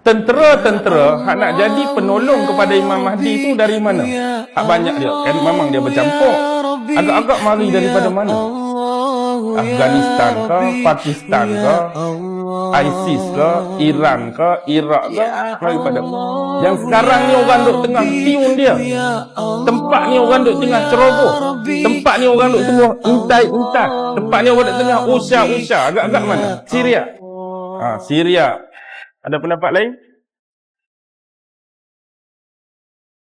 tentera-tentera hak nak jadi penolong kepada Imam Mahdi tu dari mana? Hak banyak dia. Kan memang dia bercampur. Agak-agak mari daripada mana? Afghanistan ke, Pakistan ke, ISIS ke, Iran ke, Iraq ke, daripada. Yang sekarang ni orang duk tengah tiun dia. Tempat ni orang duk tengah ceroboh. Tempat ni orang duk tengah intai-intai. Tempat ni orang duk tengah usah-usah. Agak-agak mana? Syria. Syria. Ada pendapat lain?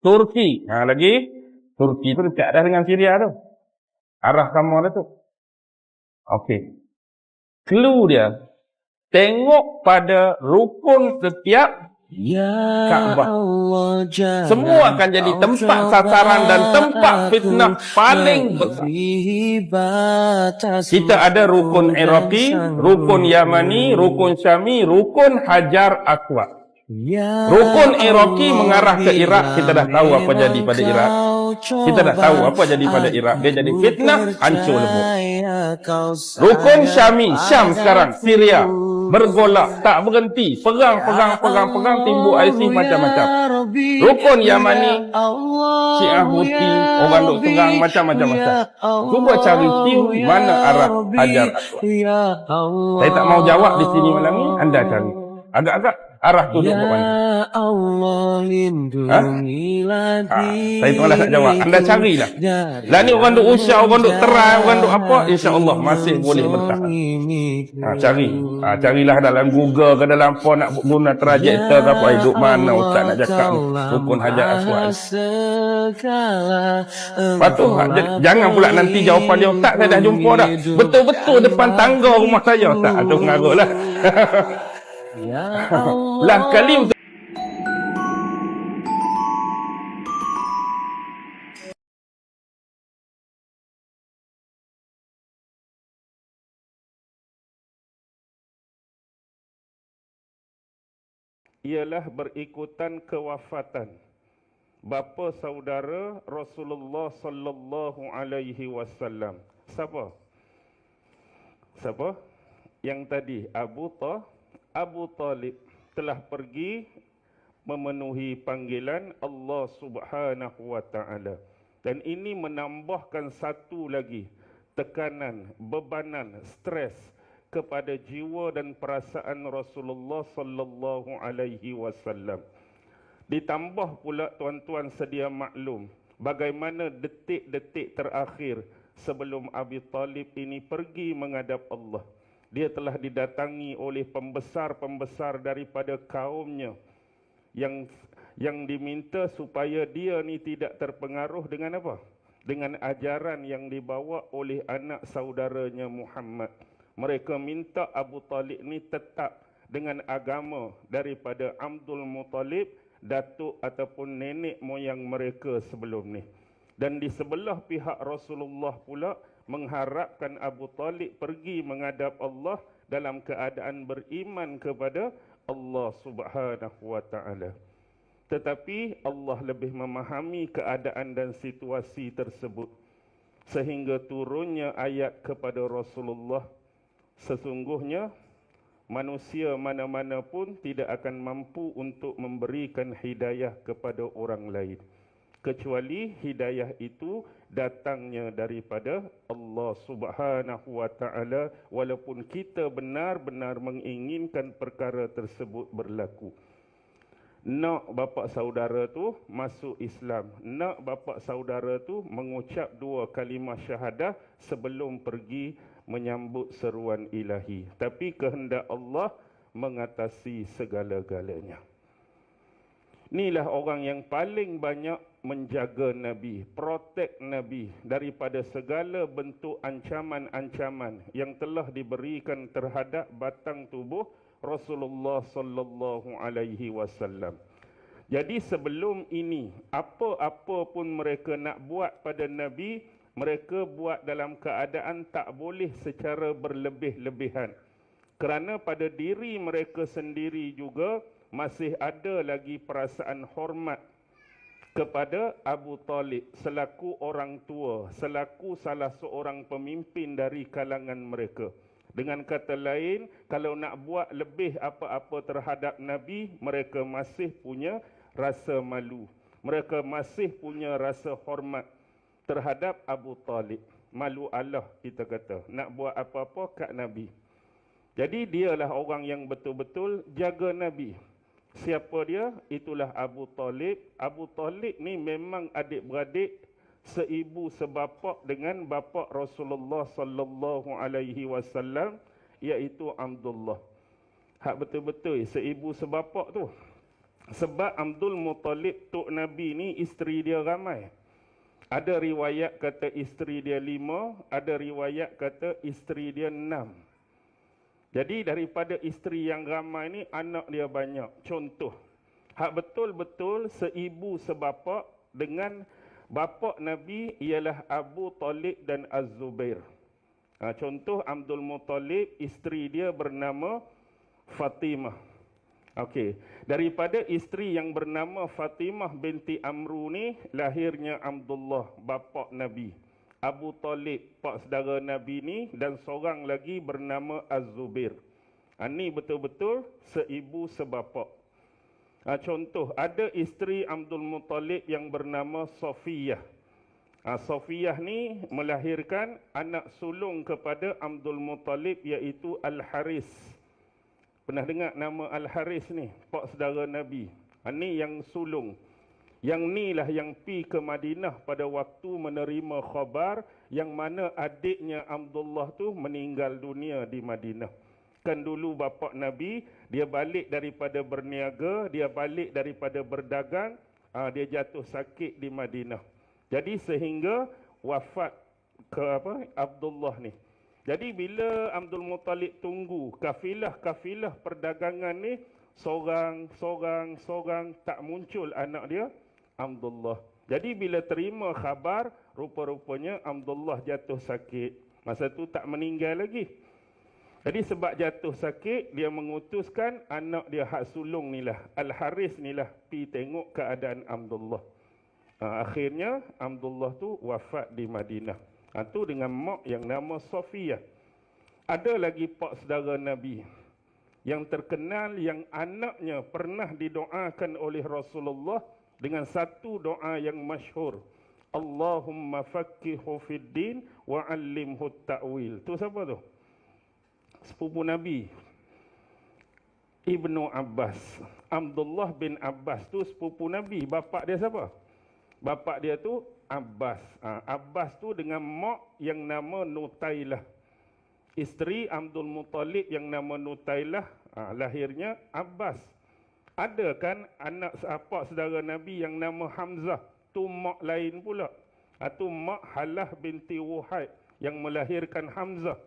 Turki. Lagi? Turki tu dekat dah dengan Syria tu. Arah kamu dah tu. Okey. Clue dia. Tengok pada rukun setiap Kaabah. Semua akan jadi tempat sasaran dan tempat fitnah paling besar. Kita ada rukun Iraqi, rukun Yamani, rukun Syami, rukun Hajar Aswad. Rukun Iraqi mengarah ke Iraq. Kita dah tahu apa jadi pada Iraq. Kita dah tahu apa jadi pada Iraq. Dia jadi fitnah, hancur lebur. Rukun Syami, Syam sekarang, Syria, bergolak, tak berhenti, perang, timbul ISIS macam-macam. Rukun Yamani, Syiah Houthi, orang duk serang macam-macam. Cuba cari tahu mana arah Hajar Aswad. Saya tak mau jawab di sini malam ni, anda cari. Agak-agak arah tu duk ke mana? Saya tolak nak jawab. Anda carilah. Lah ni orang duk usah, orang duk terai, orang duk apa, insya-Allah masih boleh bertahan. Carilah dalam Google ke dalam phone nak guna trajektor ke apa, duk mana ustaz nak cakap rukun Hajar Aswad. Patut jangan pula nanti jawapan dia, ustaz saya dah jumpa dah. Betul-betul depan tangga rumah saya, ustaz. Aduh mengarutlah. Lah kali ialah berikutan kewafatan bapa saudara Rasulullah sallallahu alaihi wasallam. Siapa? Yang tadi Abu Talib telah pergi memenuhi panggilan Allah Subhanahu wa taala. Dan ini menambahkan satu lagi tekanan, bebanan, stres kepada jiwa dan perasaan Rasulullah sallallahu alaihi wasallam. Ditambah pula tuan-tuan sedia maklum bagaimana detik-detik terakhir sebelum Abi Talib ini pergi menghadap Allah. Dia telah didatangi oleh pembesar-pembesar daripada kaumnya yang diminta supaya dia ni tidak terpengaruh dengan apa? Dengan ajaran yang dibawa oleh anak saudaranya Muhammad. Mereka minta Abu Talib ni tetap dengan agama daripada Abdul Muttalib, datuk ataupun nenek moyang mereka sebelum ni. Dan di sebelah pihak Rasulullah pula mengharapkan Abu Talib pergi menghadap Allah dalam keadaan beriman kepada Allah Subhanahu wa taala. Tetapi Allah lebih memahami keadaan dan situasi tersebut sehingga turunnya ayat kepada Rasulullah, sesungguhnya manusia mana-mana pun tidak akan mampu untuk memberikan hidayah kepada orang lain kecuali hidayah itu datangnya daripada Allah Subhanahu wa taala, walaupun kita benar-benar menginginkan perkara tersebut berlaku. Nak bapa saudara tu masuk Islam, nak bapa saudara tu mengucap 2 kalimah syahadah sebelum pergi menyambut seruan ilahi. Tapi kehendak Allah mengatasi segala-galanya. Inilah orang yang paling banyak menjaga Nabi, protect Nabi daripada segala bentuk ancaman-ancaman yang telah diberikan terhadap batang tubuh Rasulullah sallallahu alaihi wasallam. Jadi sebelum ini, apa-apa pun mereka nak buat pada Nabi, mereka buat dalam keadaan tak boleh secara berlebih-lebihan. Kerana pada diri mereka sendiri juga masih ada lagi perasaan hormat kepada Abu Talib selaku orang tua, selaku salah seorang pemimpin dari kalangan mereka. Dengan kata lain, kalau nak buat lebih apa-apa terhadap Nabi, mereka masih punya rasa malu. Mereka masih punya rasa hormat terhadap Abu Talib. Malu Allah, kita kata. Nak buat apa-apa kat Nabi. Jadi dialah orang yang betul-betul jaga Nabi. Siapa dia? Itulah Abu Talib. Abu Talib ni memang adik-beradik, seibu sebapak dengan bapa Rasulullah sallallahu alaihi wasallam, iaitu Abdullah. Hak betul-betul seibu sebapak tu. Sebab Abdul Muttalib tok Nabi ni isteri dia ramai. Ada riwayat kata isteri dia 5, ada riwayat kata isteri dia 6. Jadi daripada isteri yang ramai ni, anak dia banyak. Contoh, hak betul-betul seibu sebapak dengan bapa Nabi ialah Abu Talib dan Az-Zubair. Contoh, Abdul Muttalib, isteri dia bernama Fatimah. Okey, daripada isteri yang bernama Fatimah binti Amru ni, lahirnya Abdullah, bapa Nabi. Abu Talib, pak saudara Nabi ni, dan seorang lagi bernama Az-Zubair. Ini betul-betul seibu sebapak. Contoh, ada isteri Abdul Muttalib yang bernama Safiyah. Safiyah ni melahirkan anak sulung kepada Abdul Muttalib, iaitu Al-Haris. Pernah dengar nama Al-Haris ni? Pak saudara Nabi. Ini yang sulung. Yang ni lah yang pi ke Madinah pada waktu menerima khabar yang mana adiknya Abdullah tu meninggal dunia di Madinah. Kan dulu bapa Nabi, dia balik daripada berniaga, dia balik daripada berdagang, dia jatuh sakit di Madinah. Jadi sehingga wafat ke Abdullah ni. Jadi bila Abdul Muttalib tunggu kafilah-kafilah perdagangan ni, seorang tak muncul anak dia, Abdullah. Jadi bila terima khabar, rupa-rupanya Abdullah jatuh sakit. Masa tu tak meninggal lagi. Jadi sebab jatuh sakit, dia mengutuskan anak dia hak sulung ni lah, Al-Haris ni lah, pi tengok keadaan Abdullah. Akhirnya Abdullah tu wafat di Madinah. Tu dengan mak yang nama Safiyah. Ada lagi pak saudara Nabi yang terkenal, yang anaknya pernah didoakan oleh Rasulullah dengan satu doa yang masyhur. Allahumma fakkihu fid din wa 'allimhu ta'wil. Tu siapa tu? Sepupu Nabi, Ibnu Abbas. Abdullah bin Abbas tu sepupu Nabi. Bapak dia siapa? Bapak dia tu Abbas. Abbas tu dengan mak yang nama Nutailah. Isteri Abdul Muttalib yang nama Nutailah, lahirnya Abbas. Ada kan anak seapak saudara Nabi yang nama Hamzah, tu mak lain pula. Tu mak Halah binti Wuhaid yang melahirkan Hamzah.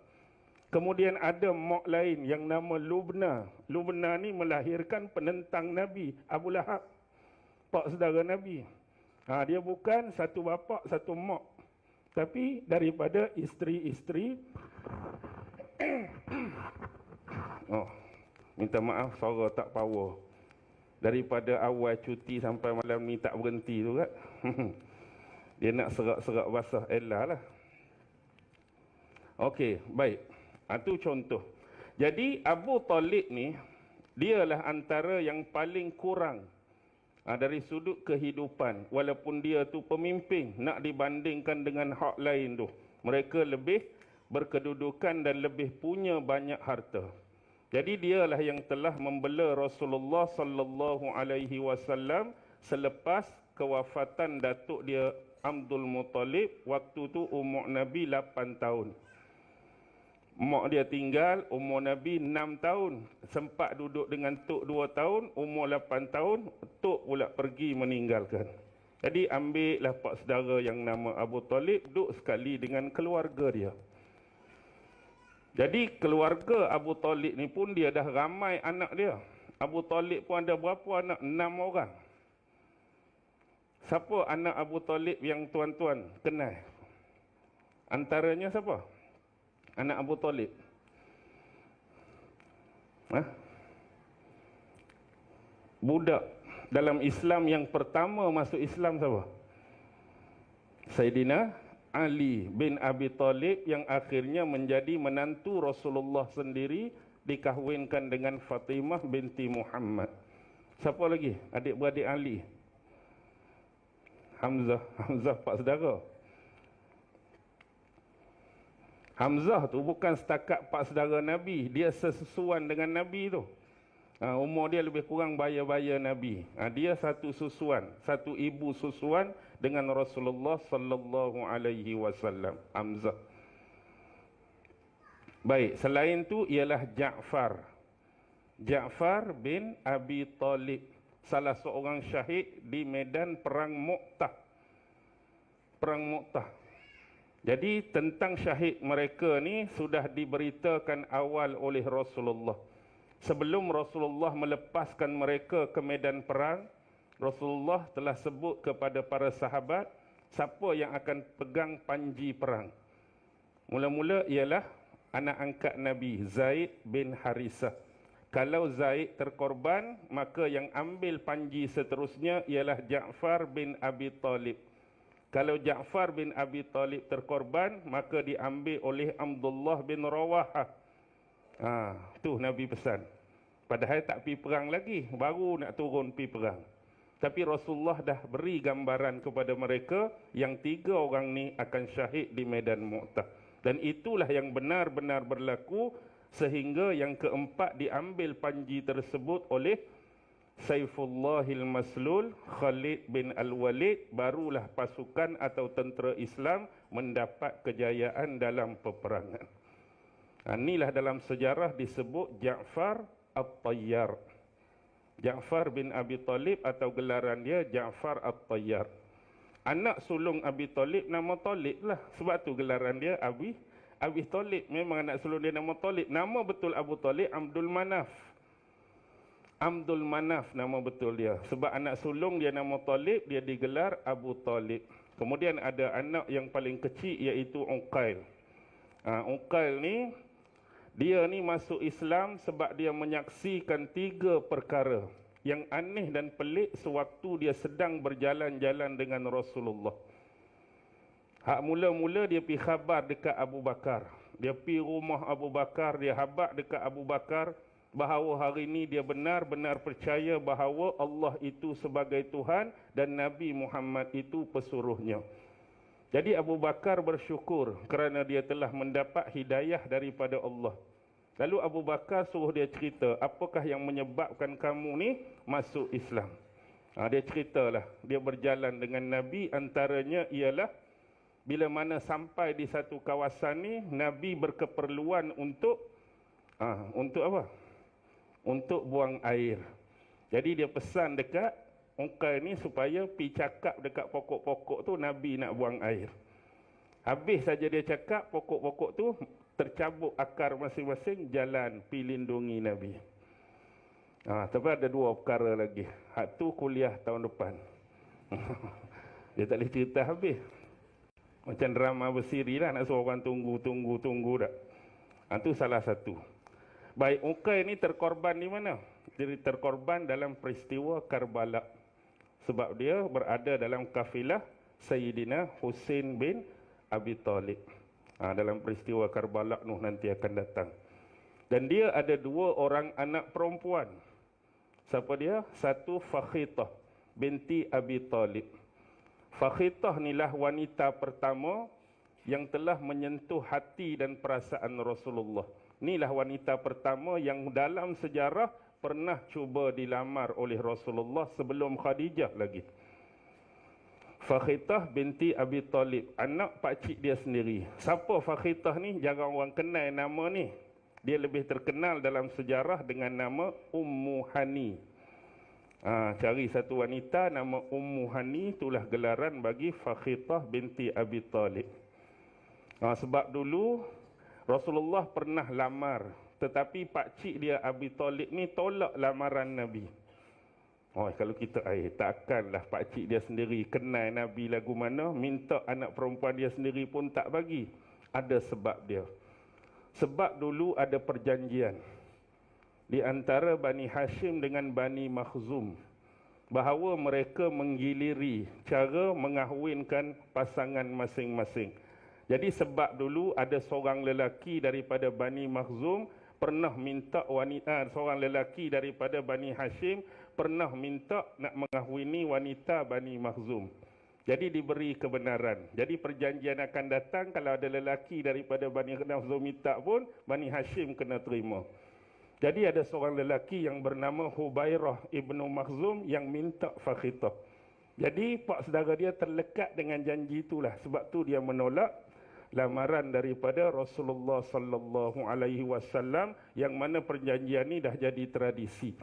Kemudian ada mak lain yang nama Lubna. Lubna ni melahirkan penentang Nabi, Abu Lahab, pak saudara Nabi. Dia bukan satu bapa satu mak, tapi daripada isteri-isteri. Minta maaf suara tak power. Daripada awal cuti sampai malam ni tak berhenti tu kan. Dia nak serak-serak basah Ella lah. Okey, baik. Itu contoh. Jadi Abu Talib ni, dialah antara yang paling kurang dari sudut kehidupan. Walaupun dia tu pemimpin, nak dibandingkan dengan hak lain tu, mereka lebih berkedudukan dan lebih punya banyak harta. Jadi dialah yang telah membela Rasulullah sallallahu alaihi wasallam selepas kewafatan datuk dia Abdul Muttalib. Waktu tu umur Nabi 8 tahun. Mak dia tinggal, umur Nabi 6 tahun. Sempat duduk dengan tok 2 tahun, umur 8 tahun, tok pula pergi meninggalkan. Jadi ambillah pak saudara yang nama Abu Talib, duduk sekali dengan keluarga dia. Jadi keluarga Abu Talib ni pun dia dah ramai anak dia. Abu Talib pun ada berapa anak? 6 orang. Siapa anak Abu Talib yang tuan-tuan kenal? Antaranya siapa? Anak Abu Talib. Budak dalam Islam yang pertama masuk Islam siapa? Sayyidina Ali bin Abi Talib yang akhirnya menjadi menantu Rasulullah sendiri, dikahwinkan dengan Fatimah binti Muhammad. Siapa lagi? Adik-beradik Ali. Hamzah pak saudara. Hamzah tu bukan setakat pak saudara Nabi, dia sesusuan dengan Nabi tu. Umur dia lebih kurang baya-baya Nabi. Dia satu susuan, satu ibu susuan dengan Rasulullah sallallahu alaihi wasallam, Hamzah. Baik, selain tu ialah Ja'far. Ja'far bin Abi Talib, salah seorang syahid di medan perang Mu'tah. Perang Mu'tah. Jadi tentang syahid mereka ni sudah diberitakan awal oleh Rasulullah. Sebelum Rasulullah melepaskan mereka ke medan perang, Rasulullah telah sebut kepada para sahabat siapa yang akan pegang panji perang. Mula-mula ialah anak angkat Nabi, Zaid bin Harisah. Kalau Zaid terkorban, maka yang ambil panji seterusnya ialah Ja'far bin Abi Talib. Kalau Ja'far bin Abi Talib terkorban, maka diambil oleh Abdullah bin Rawahah. Tu Nabi pesan. Padahal tak pergi perang lagi, baru nak turun pergi perang. Tapi Rasulullah dah beri gambaran kepada mereka yang 3 orang ni akan syahid di medan Mu'tah. Dan itulah yang benar-benar berlaku, sehingga yang keempat diambil panji tersebut oleh Saifullahil Maslul, Khalid bin Al-Walid. Barulah pasukan atau tentera Islam mendapat kejayaan dalam peperangan. Inilah dalam sejarah disebut Ja'far At-Tayyar. Ja'far bin Abi Talib atau gelaran dia Ja'far At-Tayyar. Anak sulung Abi Talib nama Talib lah. Sebab tu gelaran dia Abi Talib. Memang anak sulung dia nama Talib. Nama betul Abu Talib Abdul Manaf. Abdul Manaf nama betul dia. Sebab anak sulung dia nama Talib, dia digelar Abu Talib. Kemudian ada anak yang paling kecil iaitu Uqail. Uqail ni, dia ni masuk Islam sebab dia menyaksikan 3 perkara yang aneh dan pelik sewaktu dia sedang berjalan-jalan dengan Rasulullah. Hak mula-mula dia pergi khabar dekat Abu Bakar. Dia pergi rumah Abu Bakar, dia habaq dekat Abu Bakar bahawa hari ini dia benar-benar percaya bahawa Allah itu sebagai Tuhan dan Nabi Muhammad itu pesuruhnya. Jadi Abu Bakar bersyukur kerana dia telah mendapat hidayah daripada Allah. Lalu Abu Bakar suruh dia cerita, apakah yang menyebabkan kamu ni masuk Islam? Dia ceritalah, dia berjalan dengan Nabi, antaranya ialah bila mana sampai di satu kawasan ni, Nabi berkeperluan untuk apa? Untuk buang air. Jadi dia pesan dekat Uqail ni supaya pergi cakap dekat pokok-pokok tu Nabi nak buang air. Habis saja dia cakap, pokok-pokok tu tercabuk akar masing-masing, jalan pergi lindungi Nabi. Tapi ada 2 perkara lagi. Hak tu kuliah tahun depan. Dia tak boleh cerita habis. Macam drama bersiri lah, nak suruh orang tunggu dah. Itu salah satu. Baik, Uqail ni terkorban di mana? Jadi terkorban dalam peristiwa Karbala. Sebab dia berada dalam kafilah Sayyidina Husain bin Abi Talib. Dalam peristiwa Karbala Nuh nanti akan datang. Dan dia ada 2 orang anak perempuan. Siapa dia? Satu Fakhitah binti Abi Talib. Fakhitah inilah wanita pertama yang telah menyentuh hati dan perasaan Rasulullah. Inilah wanita pertama yang dalam sejarah pernah cuba dilamar oleh Rasulullah sebelum Khadijah lagi. Fakhitah binti Abi Talib, anak pakcik dia sendiri. Siapa Fakhitah ni? Jarang orang kenal nama ni. Dia lebih terkenal dalam sejarah dengan nama Ummu Hani. Cari satu wanita nama Ummu Hani, itulah gelaran bagi Fakhitah binti Abi Talib. Sebab dulu Rasulullah pernah lamar, tetapi pakcik dia Abi Talib ni tolak lamaran Nabi. Kalau kita takkanlah pakcik dia sendiri kenal Nabi lagu mana, minta anak perempuan dia sendiri pun tak bagi. Ada sebab dia. Sebab dulu ada perjanjian di antara Bani Hashim dengan Bani Makhzum. bahawa mereka menggiliri cara mengahwinkan pasangan masing-masing. Jadi sebab dulu ada seorang lelaki daripada Bani Makhzum pernah minta wanita, seorang lelaki daripada Bani Hashim pernah minta nak mengahwini wanita Bani Makhzum. Jadi diberi kebenaran. Jadi perjanjian akan datang kalau ada lelaki daripada Bani Makhzum minta pun Bani Hashim kena terima. Jadi ada seorang lelaki yang bernama Hubairah ibnu Makhzum yang minta Fakhitah. Jadi pak saudara dia terlekat dengan janji itulah. Sebab tu dia menolak lamaran daripada Rasulullah sallallahu alaihi wasallam yang mana perjanjian ni dah jadi tradisi.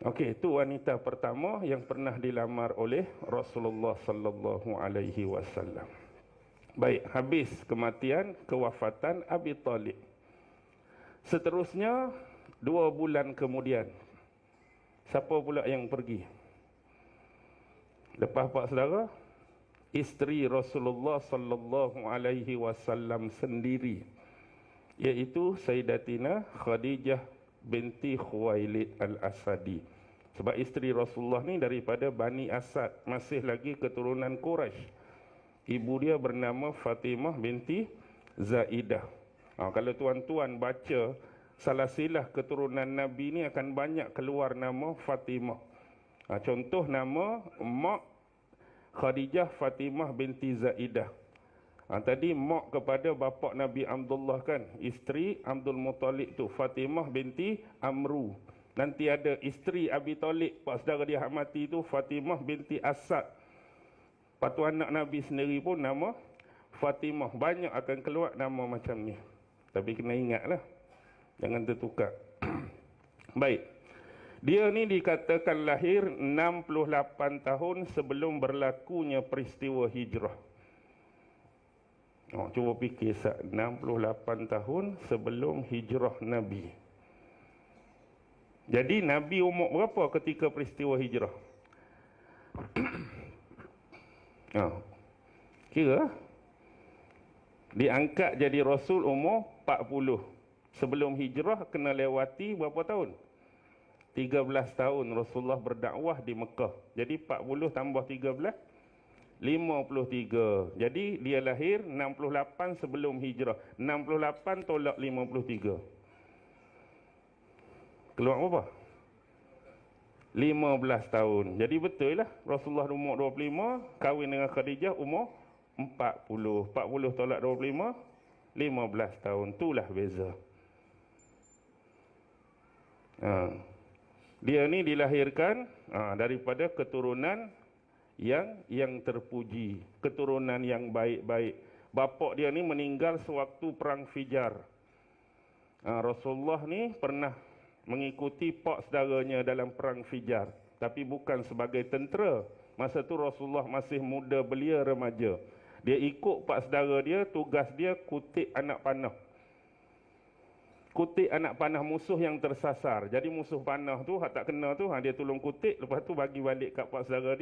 Okey, itu wanita pertama yang pernah dilamar oleh Rasulullah sallallahu alaihi wasallam. Baik, habis kematian, kewafatan Abi Talib. Seterusnya 2 bulan kemudian, siapa pula yang pergi? Lepas pak saudara, isteri Rasulullah sallallahu alaihi wasallam sendiri, iaitu Sayyidatina Khadijah binti Khuwailid al-Asadi. Sebab isteri Rasulullah ni daripada Bani Asad, masih lagi keturunan Quraisy. Ibu dia bernama Fatimah binti Zaidah. Kalau tuan-tuan baca salasilah keturunan Nabi ni akan banyak keluar nama Fatimah. Contoh nama mak Khadijah Fatimah binti Zaidah. Tadi mak kepada bapa Nabi Abdullah kan, isteri Abdul Muttalib tu Fatimah binti Amru. Nanti ada isteri Abi Talib, pak saudara dia hak mati tu Fatimah binti Asad. Patu anak Nabi sendiri pun nama Fatimah. Banyak akan keluar nama macam ni. Tapi kena ingatlah, jangan tertukar. Baik. Dia ni dikatakan lahir 68 tahun sebelum berlakunya peristiwa hijrah. Cuba fikir, 68 tahun sebelum hijrah Nabi. Jadi Nabi umur berapa ketika peristiwa hijrah? Kira diangkat jadi Rasul umur 40. Sebelum hijrah kena lewati berapa tahun? 13 tahun Rasulullah berdakwah di Mekah. Jadi 40 tambah 13, 53. Jadi dia lahir 68 sebelum hijrah. 68 tolak 53. Keluar berapa? 15 tahun. Jadi betul lah Rasulullah umur 25, kahwin dengan Khadijah umur 40. 40 tolak 25, 15 tahun. Itulah beza. Dia ni dilahirkan daripada keturunan yang terpuji, keturunan yang baik-baik. Bapa dia ni meninggal sewaktu perang Fijar. Rasulullah ni pernah mengikuti pak saudaranya dalam perang Fijar, tapi bukan sebagai tentera. Masa tu Rasulullah masih muda belia remaja. Dia ikut pak saudara dia, tugas dia kutip anak panah. Kutip anak panah musuh yang tersasar. Jadi musuh panah tu, hak tak kena tu, dia tolong kutip, lepas tu bagi balik kat pak saudara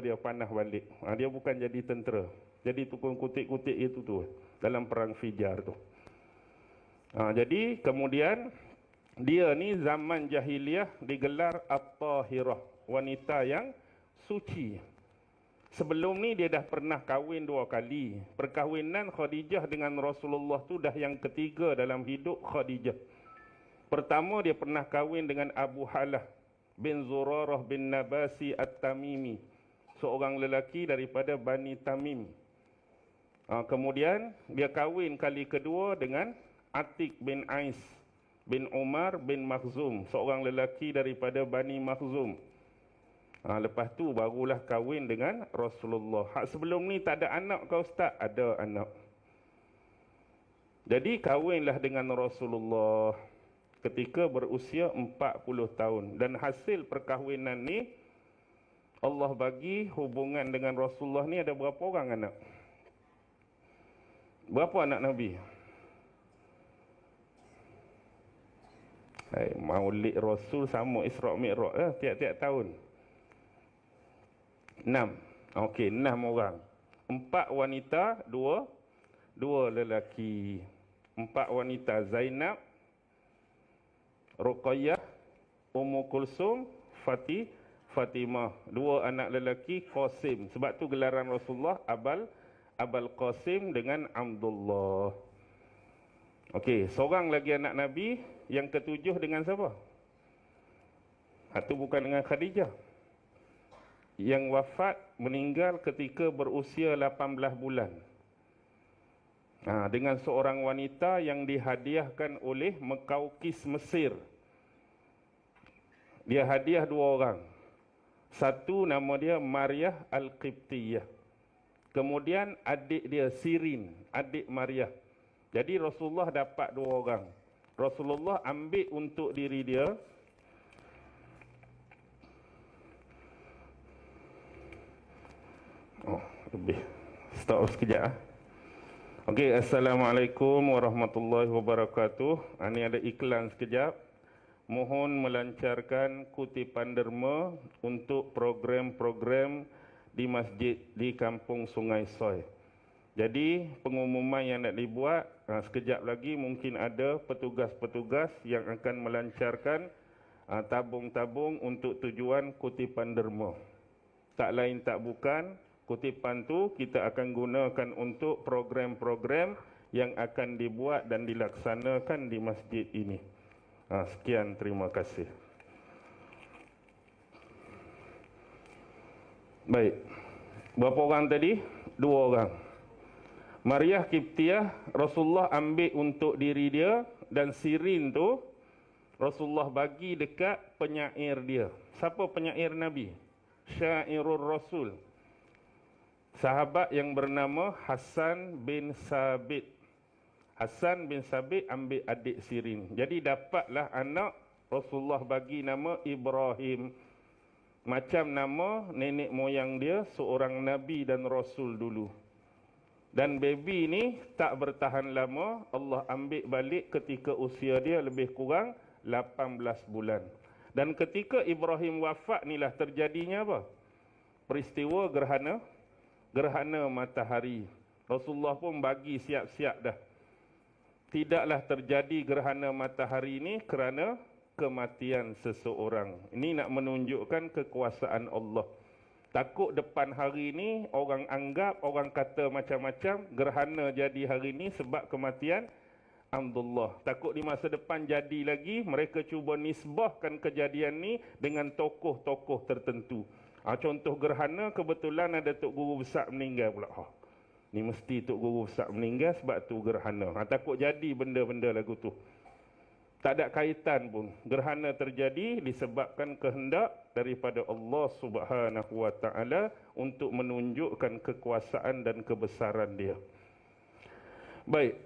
dia panah balik. Dia bukan jadi tentera. Jadi tukang kutip-kutip itu tu dalam perang Fijar tu. Jadi kemudian dia ni zaman jahiliyah digelar At-Tahirah, wanita yang suci. Sebelum ni dia dah pernah kahwin 2 kali. Perkahwinan Khadijah dengan Rasulullah tu dah yang ketiga dalam hidup Khadijah. Pertama dia pernah kahwin dengan Abu Halah bin Zurarah bin Nabasi At-Tamimi, seorang lelaki daripada Bani Tamim. Kemudian dia kahwin kali kedua dengan Atik bin Ais bin Umar bin Makhzum, seorang lelaki daripada Bani Makhzum. Lepas tu barulah kahwin dengan Rasulullah. Sebelum ni tak ada anak ke ustaz? Ada anak. Jadi kahwinlah dengan Rasulullah ketika berusia 40 tahun. Dan hasil perkahwinan ni, Allah bagi hubungan dengan Rasulullah ni ada berapa orang anak? Berapa anak Nabi? Maulid Rasul sama Isra' Mi'raj tiap-tiap tahun. 6. Okey, 6 orang. 4 wanita, 2 lelaki. 4 wanita, Zainab, Ruqayyah, Ummu Kulsum, Fatimah. Dua anak lelaki Qasim. Sebab tu gelaran Rasulullah Abul Qasim dengan Abdullah. Okey, seorang lagi anak Nabi yang ketujuh dengan siapa? Itu bukan dengan Khadijah. Yang wafat meninggal ketika berusia 18 bulan. Dengan seorang wanita yang dihadiahkan oleh Mekaukis Mesir. Dia hadiah dua orang. Satu nama dia Maryah Al-Qibtiyah. Kemudian adik dia Sirin, adik Maryah. Jadi Rasulullah dapat dua orang. Rasulullah ambil untuk diri dia. Lebih. Stop sekejap. Okey, Assalamualaikum warahmatullahi wabarakatuh. Ini ada iklan sekejap. Mohon melancarkan kutipan derma untuk program-program di masjid di Kampung Sungai Soy. Jadi pengumuman yang nak dibuat, sekejap lagi mungkin ada petugas-petugas yang akan melancarkan tabung-tabung untuk tujuan kutipan derma. Tak lain tak bukan, kutipan tu kita akan gunakan untuk program-program yang akan dibuat dan dilaksanakan di masjid ini. Sekian, terima kasih. Baik. Berapa orang tadi? Dua orang. Maryah Qibtiyah, Rasulullah ambil untuk diri dia, dan Sirin tu Rasulullah bagi dekat penyair dia. Siapa penyair Nabi? Syairul Rasul. Sahabat yang bernama Hasan bin Sabit. Hasan bin Sabit ambil adik Sirin. Jadi dapatlah anak Rasulullah bagi nama Ibrahim. Macam nama nenek moyang dia, seorang Nabi dan Rasul dulu. Dan baby ni tak bertahan lama, Allah ambil balik ketika usia dia lebih kurang 18 bulan. Dan ketika Ibrahim wafat inilah terjadinya apa? Peristiwa gerhana matahari. Rasulullah pun bagi siap-siap dah. Tidaklah terjadi gerhana matahari ini kerana kematian seseorang. Ini nak menunjukkan kekuasaan Allah. Takut depan hari ini orang anggap, orang kata macam-macam, gerhana jadi hari ini sebab kematian Abdullah. Takut di masa depan jadi lagi, mereka cuba nisbahkan kejadian ni dengan tokoh-tokoh tertentu. Contoh gerhana, kebetulan ada Tok Guru Besar meninggal pula. Ni mesti Tok Guru Besar meninggal sebab tu gerhana. Takut jadi benda-benda lagu tu. Tak ada kaitan pun. Gerhana terjadi disebabkan kehendak daripada Allah Subhanahu wa taala untuk menunjukkan kekuasaan dan kebesaran dia. Baik.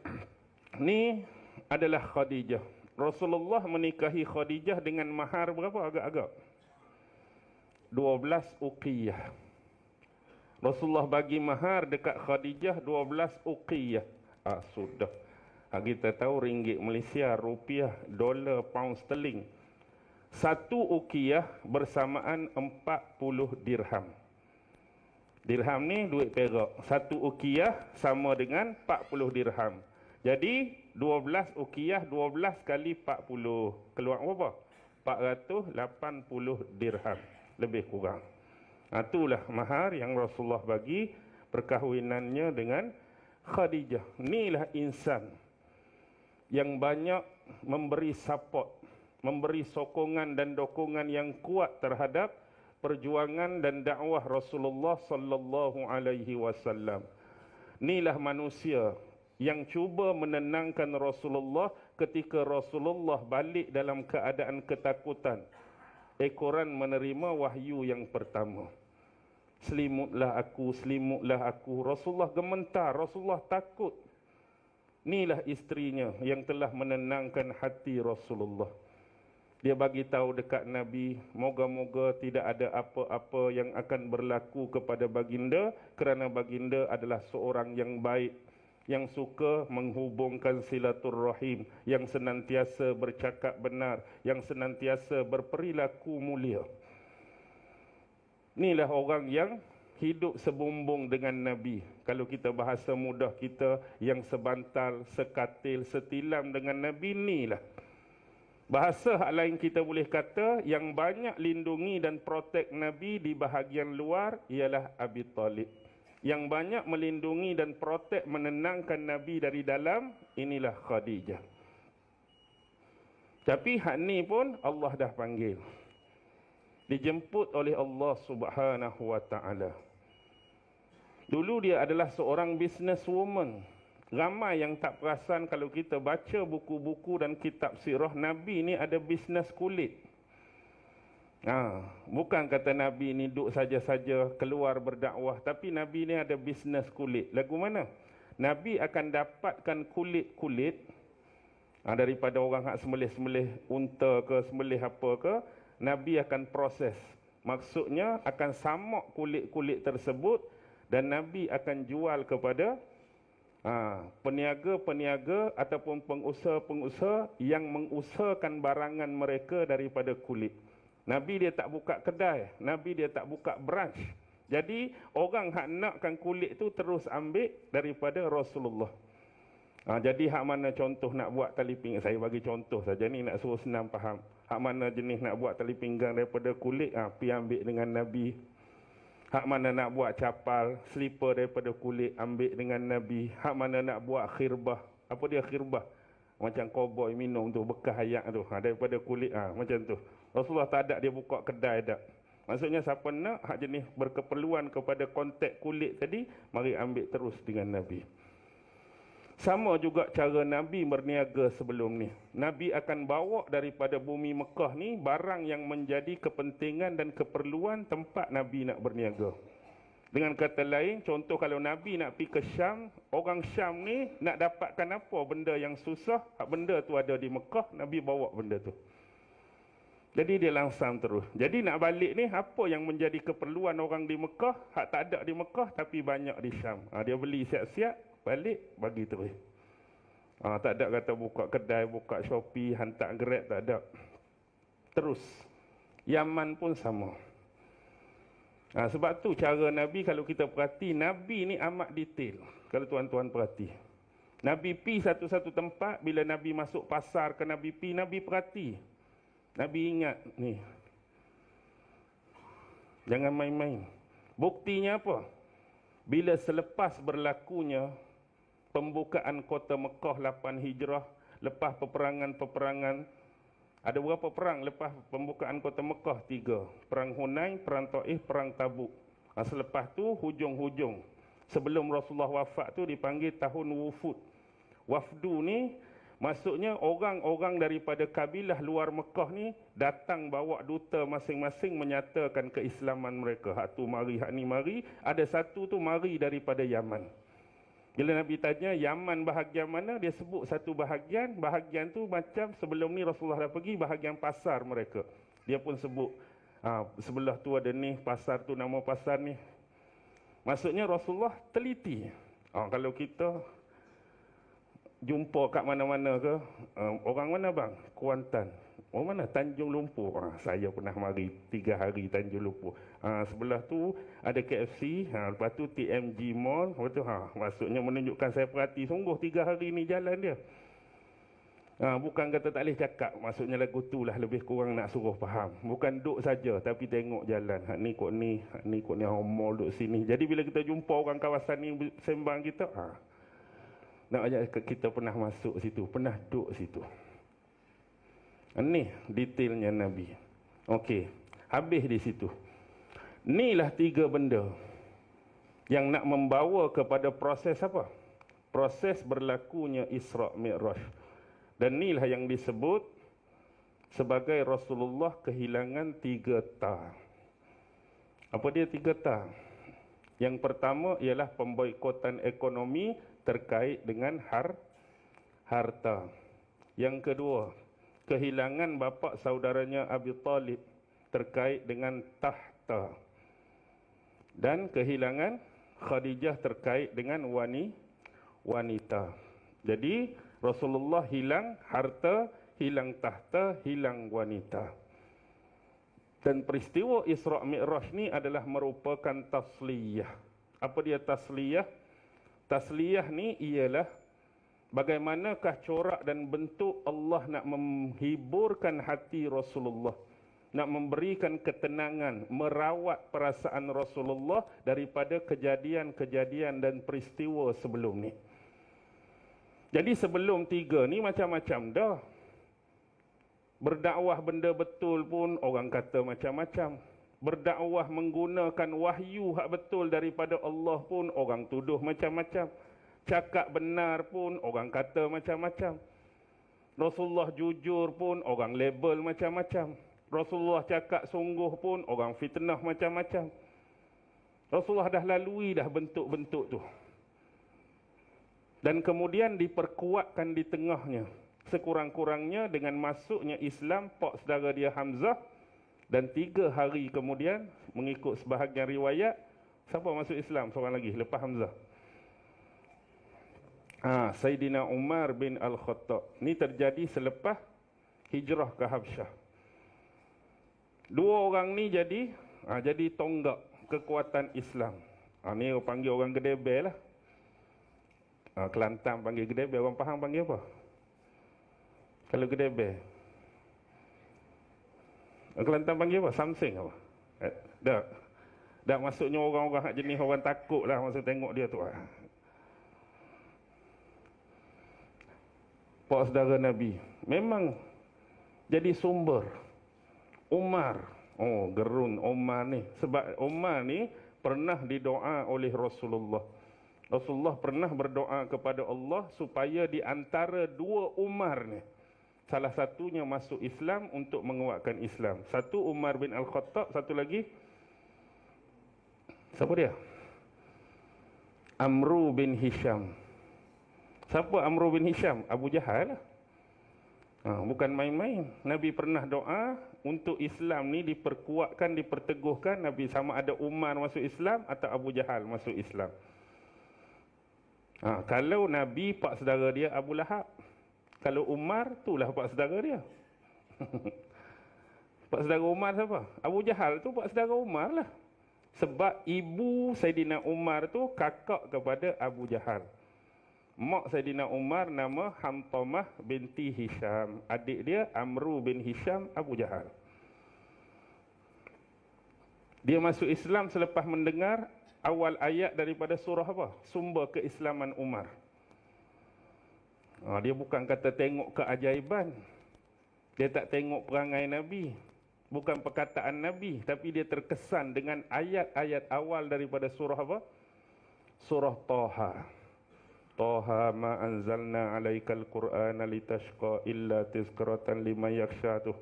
Ni adalah Khadijah. Rasulullah menikahi Khadijah dengan mahar berapa agak-agak? 12 uqiyah. Rasulullah bagi mahar dekat Khadijah 12 uqiyah. Sudah. Kita tahu ringgit Malaysia, rupiah, dolar, pound sterling. Satu uqiyah bersamaan 40 dirham. Dirham ni duit perak. Satu uqiyah sama dengan 40 dirham. Jadi 12 uqiyah, 12 kali 40. Keluar berapa? 480 dirham. Lebih kurang. Itulah mahar yang Rasulullah bagi perkahwinannya dengan Khadijah. Inilah insan yang banyak memberi support, memberi sokongan dan dokongan yang kuat terhadap perjuangan dan dakwah Rasulullah sallallahu alaihi wasallam. Inilah manusia yang cuba menenangkan Rasulullah ketika Rasulullah balik dalam keadaan ketakutan. Quran menerima wahyu yang pertama. Selimutlah aku, selimutlah aku. Rasulullah gementar, Rasulullah takut. Inilah isterinya yang telah menenangkan hati Rasulullah. Dia bagi tahu dekat Nabi, moga-moga tidak ada apa-apa yang akan berlaku kepada baginda kerana baginda adalah seorang yang baik, yang suka menghubungkan silaturrahim, yang senantiasa bercakap benar, yang senantiasa berperilaku mulia. Inilah orang yang hidup sebumbung dengan Nabi. Kalau kita bahasa mudah kita, yang sebantal, sekatil, setilam dengan Nabi, inilah. Bahasa hak lain kita boleh kata yang banyak lindungi dan protek Nabi di bahagian luar ialah Abi Talib. Yang banyak melindungi dan protek menenangkan Nabi dari dalam inilah Khadijah. Tapi hak ni pun Allah dah panggil. Dijemput oleh Allah Subhanahu wa taala. Dulu dia adalah seorang businesswoman. Ramai yang tak perasan kalau kita baca buku-buku dan kitab sirah Nabi ni ada bisnes kulit. Bukan kata Nabi ni duduk saja-saja keluar berdakwah, tapi Nabi ni ada bisnes kulit. Lagu mana? Nabi akan dapatkan kulit-kulit daripada orang hak semelih-semelih unta ke, semelih apa ke, Nabi akan proses. Maksudnya akan samak kulit-kulit tersebut dan Nabi akan jual kepada peniaga-peniaga ataupun pengusaha-pengusaha yang mengusahakan barangan mereka daripada kulit. Nabi dia tak buka kedai, Nabi dia tak buka branch. Jadi orang hak nakkan kulit tu terus ambil daripada Rasulullah. Jadi hak mana contoh nak buat tali pinggang, saya bagi contoh saja ni nak suruh senang faham. Hak mana jenis nak buat tali pinggang daripada kulit, pi ambil dengan Nabi. Hak mana nak buat capal, slipper daripada kulit, ambil dengan Nabi. Hak mana nak buat khirbah, apa dia khirbah? Macam cowboy minum tu, bekas ayak tu, daripada kulit, macam tu. Rasulullah tak ada dia buka kedai tak. Maksudnya siapa nak hak jenis berkeperluan kepada kontak kulit tadi, mari ambil terus dengan Nabi. Sama juga cara Nabi berniaga sebelum ni. Nabi akan bawa daripada bumi Mekah ni barang yang menjadi kepentingan dan keperluan tempat Nabi nak berniaga. Dengan kata lain, contoh kalau Nabi nak pergi ke Syam, orang Syam ni nak dapatkan apa benda yang susah, benda tu ada di Mekah, Nabi bawa benda tu. Jadi dia langsam terus. Jadi nak balik ni, apa yang menjadi keperluan orang di Mekah, hak tak ada di Mekah tapi banyak di Syam. Dia beli siap-siap, balik, bagi terus. Tak ada kata buka kedai, buka Shopee, hantar Grab, tak ada. Terus. Yaman pun sama. Sebab tu cara Nabi, kalau kita perhati, Nabi ni amat detail. Kalau tuan-tuan perhati. Nabi pi satu-satu tempat, bila Nabi masuk pasar ke Nabi pi, Nabi perhati. Nabi ingat ni. Jangan main-main. Buktinya apa? Bila selepas berlakunya pembukaan kota Mekah 8 Hijrah, lepas peperangan-peperangan, ada berapa perang lepas pembukaan kota Mekah? 3. Perang Hunain, Perang Taif, Perang Tabuk. Selepas tu hujung-hujung. Sebelum Rasulullah wafat tu dipanggil tahun Wufud. Wafdu ni maksudnya orang-orang daripada kabilah luar Mekah ni datang bawa duta masing-masing menyatakan keislaman mereka. Hak tu mari, hak ni mari. Ada satu tu mari daripada Yaman. Bila Nabi tanya Yaman bahagian mana, dia sebut satu bahagian. Bahagian tu macam sebelum ni Rasulullah dah pergi, bahagian pasar mereka. Dia pun sebut, sebelah tu ada ni, pasar tu nama pasar ni. Maksudnya Rasulullah teliti. Kalau kita jumpa kat mana-mana ke, orang mana bang? Kuantan. Orang mana? Tanjung Lumpur. Saya pernah mari 3 hari Tanjung Lumpur. Sebelah tu ada KFC, lepas tu TMG Mall. Lepas tu, maksudnya menunjukkan saya perhati sungguh 3 hari ni jalan dia. Bukan kata tak boleh cakap, maksudnya lagu tu lah lebih kurang nak suruh faham. Bukan duduk saja tapi tengok jalan. Hak ni kot ni, hak ni kot ni, mall duduk sini. Jadi bila kita jumpa orang kawasan ni sembang kita, nak ajak kita pernah masuk situ, pernah duduk situ. Ni detailnya Nabi. Okey, habis di situ. Inilah 3 benda yang nak membawa kepada proses apa? Proses berlakunya Isra' Mi'raj. Dan inilah yang disebut sebagai Rasulullah kehilangan 3 ta. Apa dia 3 ta? Yang pertama ialah pemboikotan ekonomi terkait dengan harta. Yang kedua, kehilangan bapa saudaranya Abi Talib terkait dengan tahta. Dan kehilangan Khadijah terkait dengan wanita. Jadi Rasulullah hilang harta, hilang tahta, hilang wanita. Dan peristiwa Isra' Mi'raj ni adalah merupakan tasliyah. Apa dia tasliyah? Tasliyah ni ialah Bagaimanakah corak dan bentuk Allah nak menghiburkan hati Rasulullah, nak memberikan ketenangan, merawat perasaan Rasulullah daripada kejadian-kejadian dan peristiwa sebelum ni. Jadi sebelum 3 ni macam-macam dah. Berdakwah benda betul pun orang kata macam-macam. Berdakwah menggunakan wahyu hak betul daripada Allah pun orang tuduh macam-macam. Cakap benar pun orang kata macam-macam. Rasulullah jujur pun orang label macam-macam. Rasulullah cakap sungguh pun orang fitnah macam-macam. Rasulullah dah lalui dah bentuk-bentuk tu. Dan kemudian diperkuatkan di tengahnya. Sekurang-kurangnya dengan masuknya Islam, pak saudara dia Hamzah. Dan 3 hari kemudian, mengikut sebahagian riwayat, siapa masuk Islam? Seorang lagi, lepas Hamzah. Sayyidina Umar bin Al-Khattab. Ini terjadi selepas hijrah ke Habsyah. 2 orang ni jadi tonggak kekuatan Islam. Ni panggil orang Gedebel lah. Kelantan panggil Gedebel, orang Pahang panggil apa? Kalau Gedebel. Kelantan panggil apa? Samsing apa? Dah maksudnya orang-orang jenis orang takut lah masa tengok dia tu. Pak saudara Nabi memang jadi sumber. Umar, gerun Umar ni, sebab Umar ni pernah didoa oleh Rasulullah. Rasulullah pernah berdoa kepada Allah supaya di antara 2 Umar ni, salah satunya masuk Islam untuk menguatkan Islam. Satu Umar bin Al-Khattab, satu lagi siapa dia? Amru bin Hisham. Siapa Amru bin Hisham? Abu Jahal lah. Bukan main-main. Nabi pernah doa untuk Islam ni diperkuatkan, diperteguhkan. Nabi sama ada Umar masuk Islam atau Abu Jahal masuk Islam. Kalau Nabi, pak saudara dia Abu Lahab. Kalau Umar, itulah pak saudara dia. Pak saudara Umar siapa? Abu Jahal tu pak saudara Umar lah. Sebab ibu Saidina Umar tu kakak kepada Abu Jahal. Mak Saidina Umar nama Hamtamah binti Hisham. Adik dia Amru bin Hisham Abu Jahal. Dia masuk Islam selepas mendengar awal ayat daripada surah apa? Sumber keislaman Umar. Dia bukan kata tengok keajaiban. Dia tak tengok perangai Nabi. Bukan perkataan Nabi. Tapi dia terkesan dengan ayat-ayat awal daripada surah apa? Surah Taha. Taha ma anzalna alaikal Qur'ana litashqa illa tizkiratan liman yakhsha tu.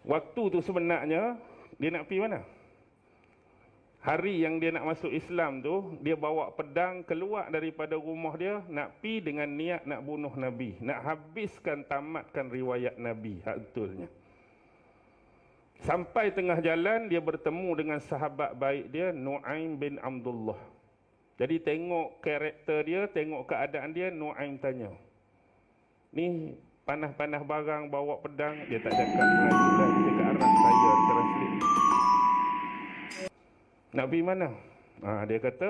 Waktu tu sebenarnya dia nak pergi mana? Hari yang dia nak masuk Islam tu, dia bawa pedang keluar daripada rumah dia, nak pergi dengan niat nak bunuh Nabi, nak habiskan, tamatkan riwayat Nabi hak betulnya. Sampai tengah jalan dia bertemu dengan sahabat baik dia Nu'aim bin Abdullah. Jadi tengok karakter dia, tengok keadaan dia, Nu'aim tanya, ni panah-panah barang bawa pedang, dia tak cakap Melayu dah, dia cakap Arab saya translate. Nak pergi mana? Dia kata